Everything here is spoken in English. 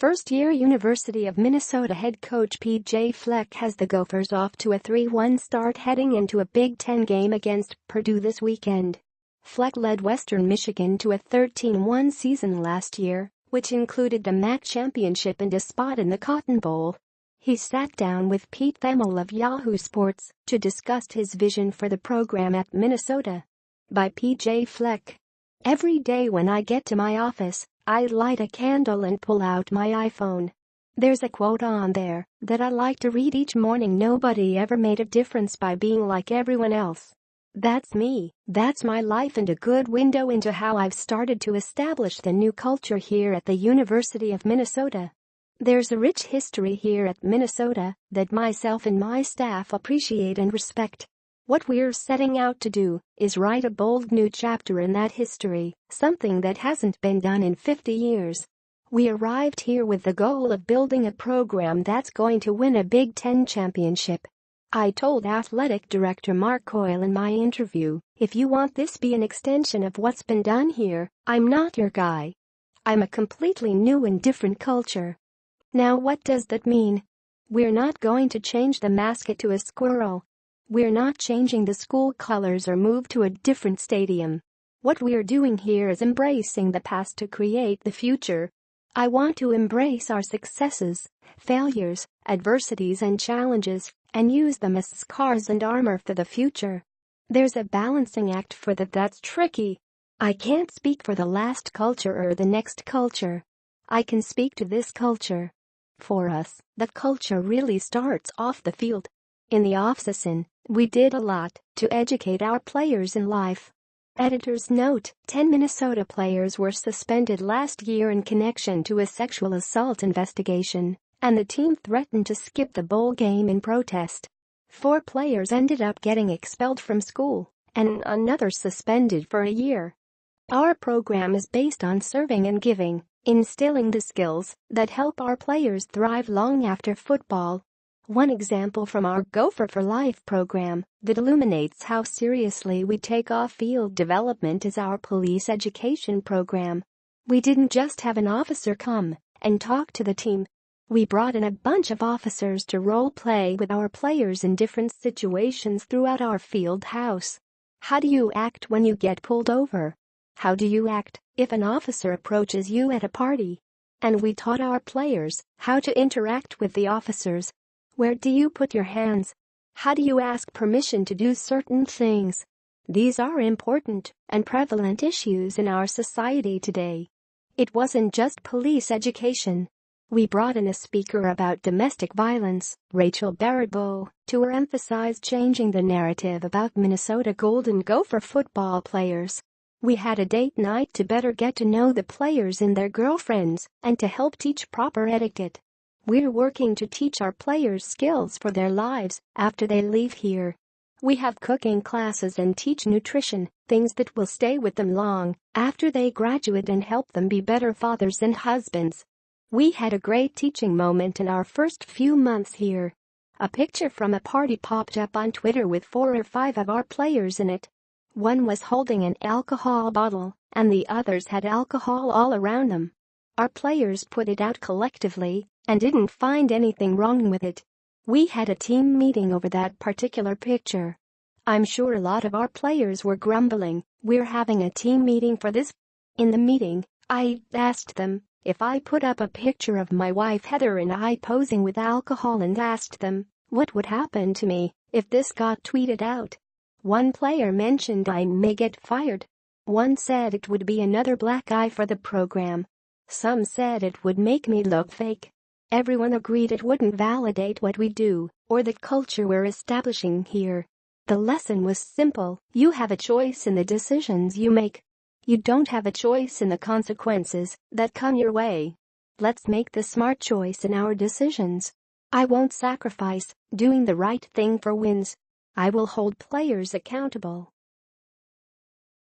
First-year University of Minnesota head coach P.J. Fleck has the Gophers off to a 3-1 start heading into a Big Ten game against Purdue this weekend. Fleck led Western Michigan to a 13-1 season last year, which included the MAC championship and a spot in the Cotton Bowl. He sat down with Pete Thamel of Yahoo Sports to discuss his vision for the program at Minnesota. By P.J. Fleck. Every day when I get to my office, I light a candle and pull out my iPhone. There's a quote on there that I like to read each morning: "Nobody ever made a difference by being like everyone else." That's me, that's my life, and a good window into how I've started to establish the new culture here at the University of Minnesota. There's a rich history here at Minnesota that myself and my staff appreciate and respect. What we're setting out to do is write a bold new chapter in that history, something that hasn't been done in 50 years. We arrived here with the goal of building a program that's going to win a Big Ten championship. I told athletic director Mark Coyle in my interview, "If you want this be an extension of what's been done here, I'm not your guy. I'm a completely new and different culture." Now what does that mean? We're not going to change the mascot to a squirrel. We're not changing the school colors or move to a different stadium. What we're doing here is embracing the past to create the future. I want to embrace our successes, failures, adversities and challenges, and use them as scars and armor for the future. There's a balancing act for that's tricky. I can't speak for the last culture or the next culture. I can speak to this culture. For us, the culture really starts off the field. In the offseason, we did a lot to educate our players in life. Editor's note: 10 Minnesota players were suspended last year in connection to a sexual assault investigation, and the team threatened to skip the bowl game in protest. 4 players ended up getting expelled from school, and another suspended for a year. Our program is based on serving and giving, instilling the skills that help our players thrive long after football. One example from our Gopher for Life program that illuminates how seriously we take off-field development is our police education program. We didn't just have an officer come and talk to the team. We brought in a bunch of officers to role-play with our players in different situations throughout our field house. How do you act when you get pulled over? How do you act if an officer approaches you at a party? And we taught our players how to interact with the officers. Where do you put your hands? How do you ask permission to do certain things? These are important and prevalent issues in our society today. It wasn't just police education. We brought in a speaker about domestic violence, Rachel Barrabo, to emphasize changing the narrative about Minnesota Golden Gopher football players. We had a date night to better get to know the players and their girlfriends and to help teach proper etiquette. We're working to teach our players skills for their lives after they leave here. We have cooking classes and teach nutrition, things that will stay with them long after they graduate and help them be better fathers and husbands. We had a great teaching moment in our first few months here. A picture from a party popped up on Twitter with 4 or 5 of our players in it. One was holding an alcohol bottle, and the others had alcohol all around them. Our players put it out collectively and didn't find anything wrong with it. We had a team meeting over that particular picture. I'm sure a lot of our players were grumbling, "We're having a team meeting for this." In the meeting, I asked them if I put up a picture of my wife Heather and I posing with alcohol and asked them what would happen to me if this got tweeted out. One player mentioned I may get fired. One said it would be another black eye for the program. Some said it would make me look fake. Everyone agreed it wouldn't validate what we do or the culture we're establishing here. The lesson was simple: you have a choice in the decisions you make. You don't have a choice in the consequences that come your way. Let's make the smart choice in our decisions. I won't sacrifice doing the right thing for wins. I will hold players accountable.